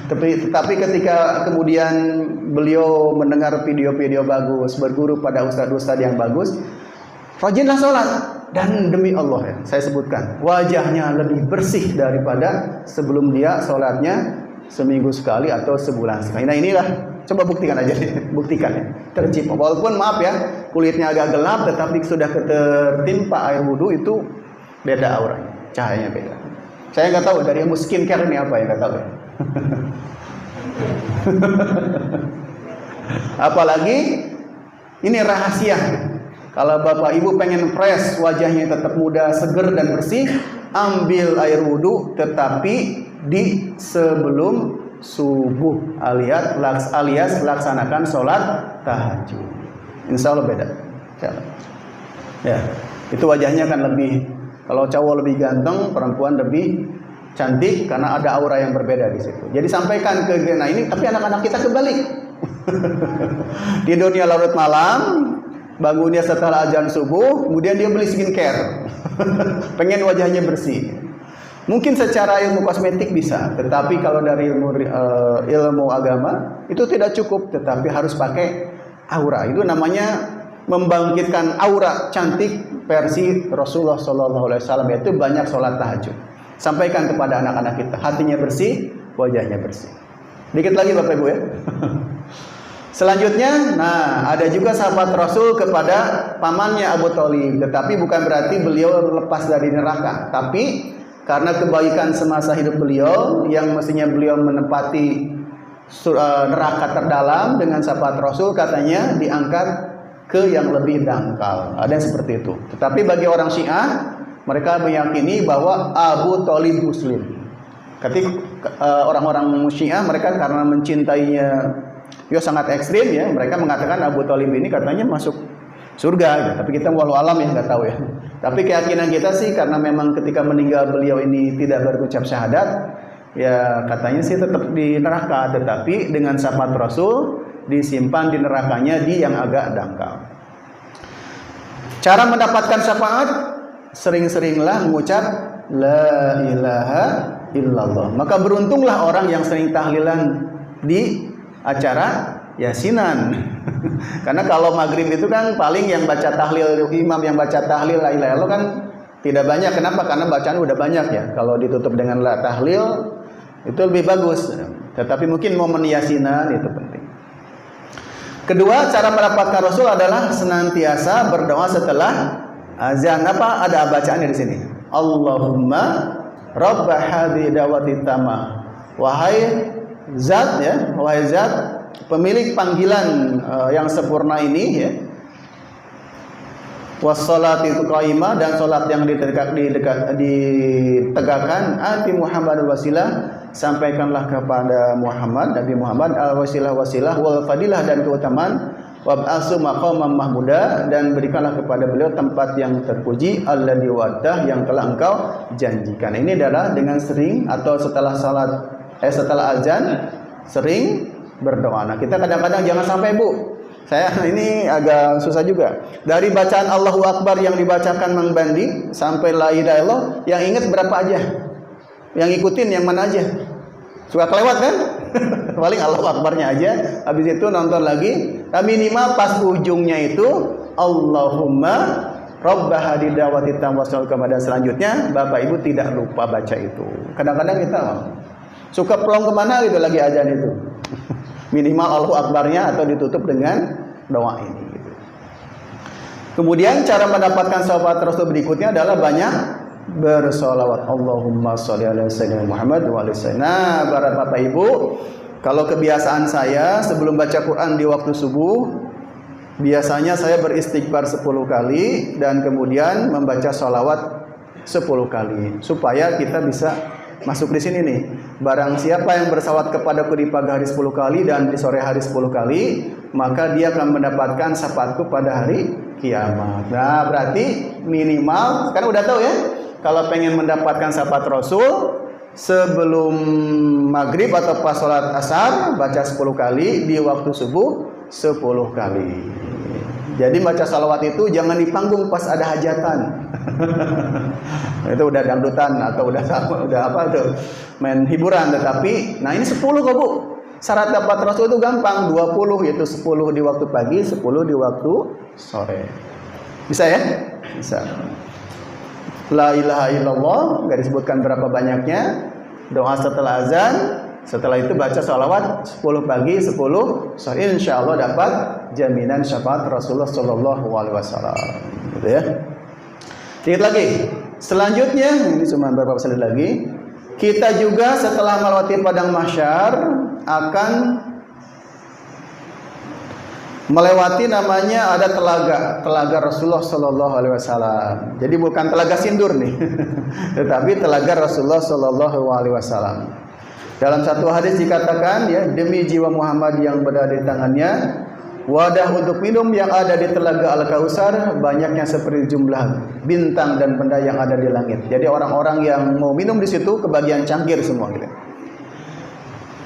Tetapi ketika kemudian beliau mendengar video-video bagus, berguru pada ustadz-ustadz yang bagus, rajinlah sholat. Dan demi Allah ya, saya sebutkan, wajahnya lebih bersih daripada sebelum dia sholatnya seminggu sekali atau sebulan sekali. Nah inilah, coba buktikan aja deh, buktikan ya. Tercipta, walaupun maaf ya, kulitnya agak gelap, tetapi sudah tertimpa air wudhu itu beda auranya, cahayanya beda. Saya nggak tahu dari ilmu skincare ini apa ya, nggak tahu ya. Apalagi ini rahasia. Kalau bapak ibu pengen fresh, wajahnya tetap muda, seger dan bersih, ambil air wudhu, tetapi di sebelum subuh alias laksanakan sholat tahajud. Insya Allah beda. Ya, itu wajahnya kan lebih, kalau cowok lebih ganteng, perempuan lebih cantik karena ada aura yang berbeda di situ. Jadi sampaikan ke nah ini, tapi anak-anak kita kebalik. Tidurnya larut malam, bangunnya setelah azan subuh, kemudian dia beli skincare. Pengen wajahnya bersih. Mungkin secara ilmu kosmetik bisa, tetapi kalau dari ilmu agama itu tidak cukup, tetapi harus pakai aura. Itu namanya membangkitkan aura cantik versi Rasulullah SAW, yaitu banyak sholat tahajud. Sampaikan kepada anak-anak kita, hatinya bersih, wajahnya bersih. Dikit lagi Bapak Ibu ya. Selanjutnya, nah ada juga sahabat Rasul kepada pamannya Abu Thalib, tetapi bukan berarti beliau lepas dari neraka, tapi karena kebaikan semasa hidup beliau yang mestinya beliau menempati neraka terdalam, dengan sahabat Rasul katanya diangkat ke yang lebih dangkal. Ada yang seperti itu. Tetapi bagi orang Syiah, mereka meyakini bahwa Abu Thalib Muslim. Ketika orang-orang Syiah, mereka karena mencintainya sangat ekstrim ya, mereka mengatakan Abu Thalib ini katanya masuk surga ya. Tapi kita walau alam ya nggak tahu ya. Tapi keyakinan kita sih karena memang ketika meninggal beliau ini tidak berucap syahadat, ya katanya sih tetap di neraka, tetapi dengan syafaat Rasul disimpan di nerakanya di yang agak dangkal. Cara mendapatkan syafaat, sering-seringlah mengucap la ilaha illallah. Maka beruntunglah orang yang sering tahlilan di acara yasinan. Karena kalau maghrib itu kan paling yang baca tahlil, imam yang baca tahlil la ilaha illallah kan tidak banyak. Kenapa? Karena bacaan udah banyak ya. Kalau ditutup dengan la tahlil itu lebih bagus. Tetapi mungkin momen yasinan itu penting. Kedua, cara mendapatkan Rasul adalah senantiasa berdoa setelah azan. Apa? Ada bacaannya di sini. Allahumma rabb hadhihi da'wati tamah. Wahai zat ya, wahai zat pemilik panggilan yang sempurna ini ya. Wassalati qaimah, dan salat yang ditegakkan, ati Muhammadul wasilah, sampaikanlah kepada Muhammad, Nabi Muhammad al-wasilah wal fadilah, dan keutamaan, wab'asu maqaman mahmuda, dan berikanlah kepada beliau tempat yang terpuji, alladzi wa'dah, yang telah engkau janjikan. Ini adalah dengan sering atau setelah setelah azan sering berdoa. Nah, kita kadang-kadang jangan sampai Bu, saya ini agak susah juga. Dari bacaan Allahu Akbar yang dibacakan Mang Bandi sampai la ilaha illallah, yang ingat berapa aja? Yang ikutin yang mana aja? Suka kelewat kan? Paling Allahu Akbarnya aja. Habis itu nonton lagi. Nah, minimal pas ujungnya itu Allahumma rabb hadhihi da'wati tammah kepada selanjutnya Bapak Ibu tidak lupa baca itu. Kadang-kadang kita suka pelong kemana gitu lagi azan itu. Minimal Allahu Akbarnya atau ditutup dengan doa ini gitu. Kemudian cara mendapatkan syafaat Rasul berikutnya adalah banyak bersolawat. Allahumma sholli ala sayyidina Muhammad wa ala sayyidina. Nah, para Bapak Ibu, kalau kebiasaan saya sebelum baca Quran di waktu subuh, biasanya saya beristighfar 10 kali dan kemudian membaca sholawat 10 kali supaya kita bisa masuk di sini nih. Barang siapa yang bersalawat kepadaku di pagi hari 10 kali dan di sore hari 10 kali, maka dia akan mendapatkan syafaatku pada hari kiamat. Nah, berarti minimal kan udah tahu ya, kalau pengen mendapatkan syafaat Rasul sebelum maghrib atau pas sholat asar baca 10 kali, di waktu subuh 10 kali. Jadi baca salawat itu jangan di panggung pas ada hajatan. Itu udah dangdutan atau udah apa tuh, main hiburan. Tetapi nah ini 10 kok Bu. Syarat dapat Rasul itu gampang, 20 yaitu 10 di waktu pagi, 10 di waktu sore. Bisa ya? Bisa. La ilaha illallah, enggak disebutkan berapa banyaknya. Doa setelah azan, setelah itu baca salawat 10 pagi, 10 sore. Insyaallah dapat jaminan syafaat Rasulullah sallallahu alaihi wasallam. Gitu ya. Sedikit lagi. Selanjutnya, ini cuma beberapa slide lagi. Kita juga setelah melewati padang mahsyar akan melewati namanya ada telaga Rasulullah sallallahu alaihi wasallam. Jadi bukan telaga sindur nih, tetapi telaga Rasulullah sallallahu alaihi wasallam. Dalam satu hadis dikatakan ya, demi jiwa Muhammad yang berada di tangannya, wadah untuk minum yang ada di telaga Al-Kautsar banyaknya seperti jumlah bintang dan benda yang ada di langit. Jadi orang-orang yang mau minum di situ kebagian cangkir semua gitu.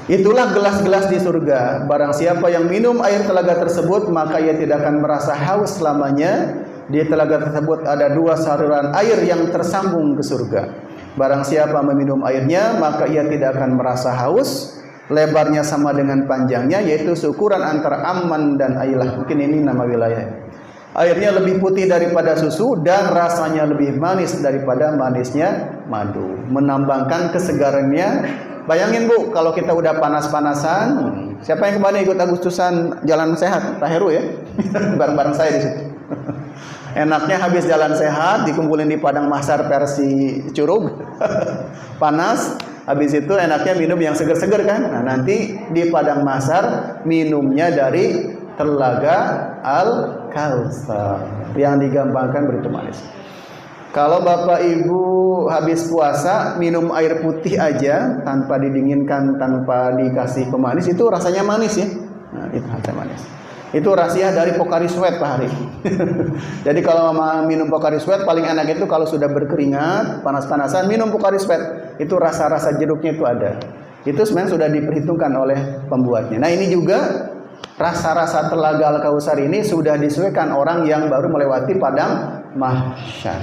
Itulah gelas-gelas di surga. Barang siapa yang minum air telaga tersebut, maka ia tidak akan merasa haus selamanya. Di telaga tersebut ada 2 saluran air yang tersambung ke surga. Barang siapa meminum airnya, maka ia tidak akan merasa haus. Lebarnya sama dengan panjangnya, yaitu seukuran antara Amman dan Ailah. Mungkin ini nama wilayah. Airnya lebih putih daripada susu dan rasanya lebih manis daripada manisnya madu. Menambahkan kesegarannya. Bayangin Bu, kalau kita udah panas-panasan, siapa yang kemarin ikut Agustusan Jalan Sehat? Pak Heru ya, bareng-bareng saya di situ. Enaknya habis jalan sehat, dikumpulin di padang mahsyar versi Curug, panas. Habis itu enaknya minum yang seger-seger kan? Nah nanti di padang mahsyar minumnya dari telaga Al-Kautsar yang digampangkan begitu manis. Kalau Bapak Ibu habis puasa minum air putih aja tanpa didinginkan, tanpa dikasih pemanis, itu rasanya manis ya. Nah, itu rasanya manis. Itu rahasia dari Pocari Sweat Pak Hari. Jadi kalau minum Pocari Sweat paling enak itu kalau sudah berkeringat, panas-panasan minum Pocari Sweat. Itu rasa-rasa jeruknya itu ada. Itu sebenarnya sudah diperhitungkan oleh pembuatnya. Nah, ini juga rasa-rasa telaga Al-Kautsar ini sudah disesuaikan orang yang baru melewati padang mahsyar.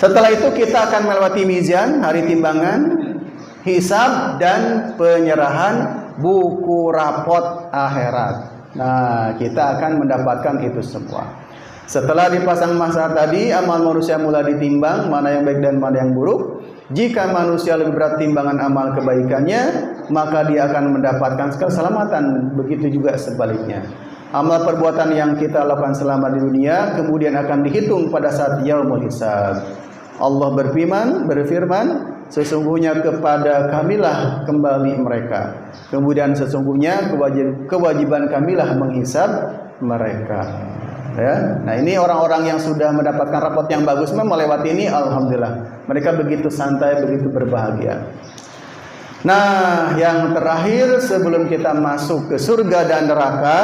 Setelah itu kita akan melewati mizan, hari timbangan, hisab dan penyerahan buku rapot akhirat. Nah, kita akan mendapatkan itu semua. Setelah dipasang mahsyar tadi, amal manusia mulai ditimbang, mana yang baik dan mana yang buruk. Jika manusia lebih berat timbangan amal kebaikannya, maka dia akan mendapatkan keselamatan. Begitu juga sebaliknya. Amal perbuatan yang kita lakukan selama di dunia kemudian akan dihitung pada saat yaumul hisab. Allah berfirman, sesungguhnya kepada kamilah kembali mereka. Kemudian sesungguhnya kewajiban kamilah menghisab mereka. Ya. Nah, ini orang-orang yang sudah mendapatkan rapot yang bagus melewati ini, alhamdulillah. Mereka begitu santai, begitu berbahagia. Nah, yang terakhir sebelum kita masuk ke surga dan neraka,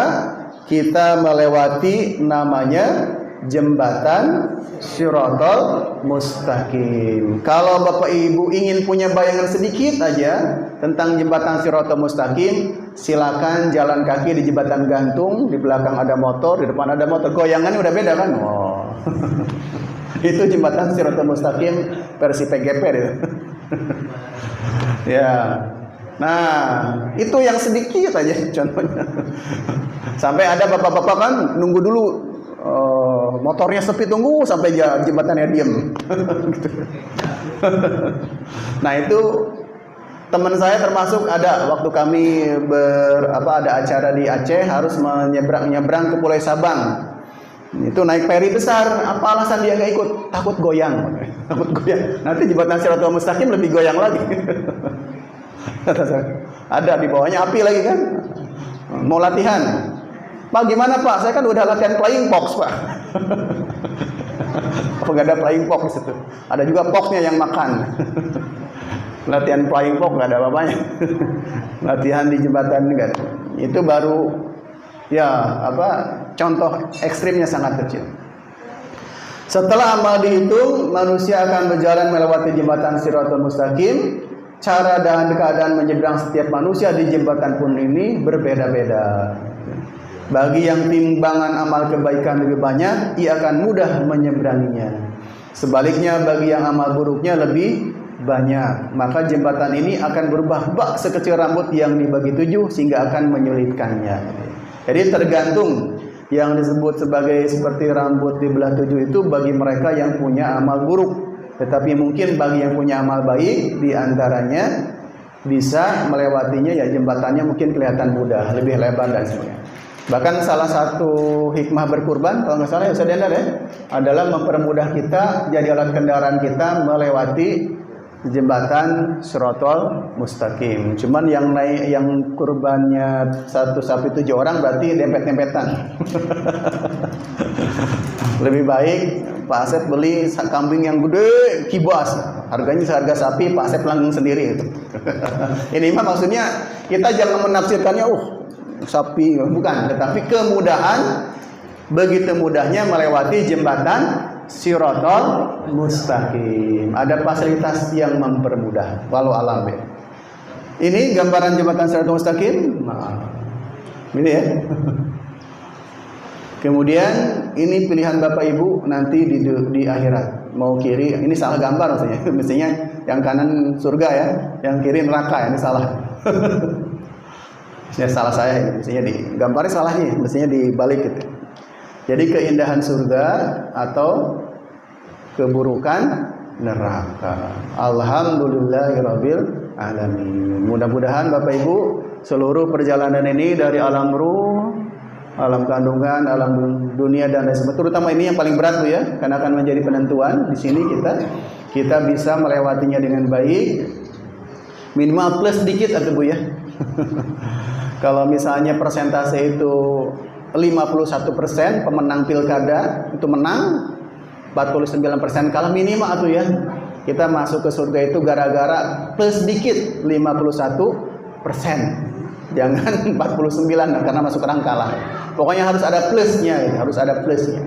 kita melewati namanya jembatan Shiratal Mustaqim. Kalau Bapak Ibu ingin punya bayangan sedikit aja tentang jembatan Shiratal Mustaqim, silakan jalan kaki di jembatan gantung, di belakang ada motor, di depan ada motor. Goyangannya udah beda kan? Oh. Itu jembatan Shiratal Mustaqim versi PGP itu. Ya. Nah, itu yang sedikit aja contohnya. Sampai ada bapak-bapak kan nunggu dulu motornya sepi, tunggu sampai jembatannya diem. Gitu. Nah, itu teman saya termasuk ada waktu kami ada acara di Aceh harus menyeberang ke Pulau Sabang. Itu naik feri besar. Apa alasan dia nggak ikut? Takut goyang. Takut goyang. Nanti jembatan Shiratal Mustaqim lebih goyang lagi. Ada di bawahnya api lagi kan? Mau latihan. Pak gimana Pak? Saya kan udah latihan flying fox Pak. Oh nggak ada flying fox di situ. Ada juga foxnya yang makan. Latihan flying fox nggak ada apa-apanya. Latihan di jembatan enggak. Itu baru contoh ekstrimnya sangat kecil. Setelah amal dihitung, manusia akan berjalan melewati jembatan Shiratal Mustaqim. Cara dan keadaan menyeberang setiap manusia di jembatan pun ini berbeda-beda. Bagi yang timbangan amal kebaikan lebih banyak, ia akan mudah menyeberanginya. Sebaliknya bagi yang amal buruknya lebih banyak, maka jembatan ini akan berubah bak sekecil rambut yang dibagi 7 sehingga akan menyulitkannya. Jadi tergantung yang disebut sebagai seperti rambut dibelah 7 itu bagi mereka yang punya amal buruk. Tetapi mungkin bagi yang punya amal baik di antaranya bisa melewatinya, ya jembatannya mungkin kelihatan mudah, lebih lebar dan sebagainya. Bahkan salah satu hikmah berkurban, kalau nggak salah ya Ustaz Dendar ya, adalah mempermudah kita, jadi alat kendaraan kita melewati jembatan Shiratal Mustaqim. Cuman yang naik, yang kurbannya satu sapi 7 orang berarti dempet-dempetan. Lebih baik Pak Asep beli kambing yang gede kibas, harganya seharga sapi, Pak Asep langsung sendiri itu. Ini mah maksudnya kita jangan menafsirkannya sapi, bukan, tetapi kemudahan, begitu mudahnya melewati jembatan Shiratal Mustaqim. Ada fasilitas yang mempermudah. Walau alam ya. Ini gambaran jembatan Shiratal Mustaqim. Nah, ini ya. Kemudian ini pilihan Bapak Ibu nanti di akhirat. Mau kiri, ini salah gambar maksudnya. Mestinya yang kanan surga ya, yang kiri neraka. Ini salah. Ya salah saya, mestinya gambarnya salahnya, mestinya dibalik gitu. Jadi keindahan surga atau keburukan neraka. Alhamdulillahirabbil alamin. Mudah-mudahan Bapak Ibu seluruh perjalanan ini dari alam ruh, alam kandungan, alam dunia dan lain sebagainya, terutama ini yang paling berat Bu ya, karena akan menjadi penentuan. Di sini kita bisa melewatinya dengan baik. Minimal plus sedikit atau Bu ya. Kalau misalnya persentase itu 51% pemenang pilkada itu menang, 49% kalah, minimal atau ya. Kita masuk ke surga itu gara-gara plus sedikit 51%. Jangan 49 karena masuk orang kalah. Pokoknya harus ada plusnya, harus ada plusnya.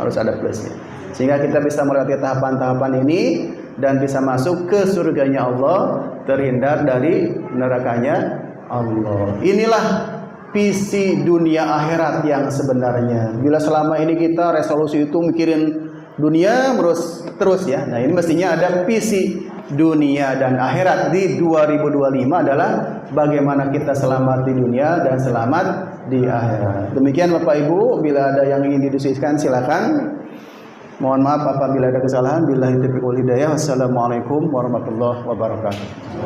Harus ada plusnya. Sehingga kita bisa melewati tahapan-tahapan ini dan bisa masuk ke surganya Allah, terhindar dari nerakanya Allah. Inilah visi dunia akhirat yang sebenarnya. Bila selama ini kita resolusi itu mikirin dunia terus ya. Nah, ini mestinya ada visi dunia dan akhirat di 2025 adalah bagaimana kita selamat di dunia dan selamat di akhirat. Demikian Bapak Ibu, bila ada yang ingin didiskusikan silakan. Mohon maaf apabila ada kesalahan. Billahi taufiq wal hidayah. Wassalamualaikum warahmatullahi wabarakatuh.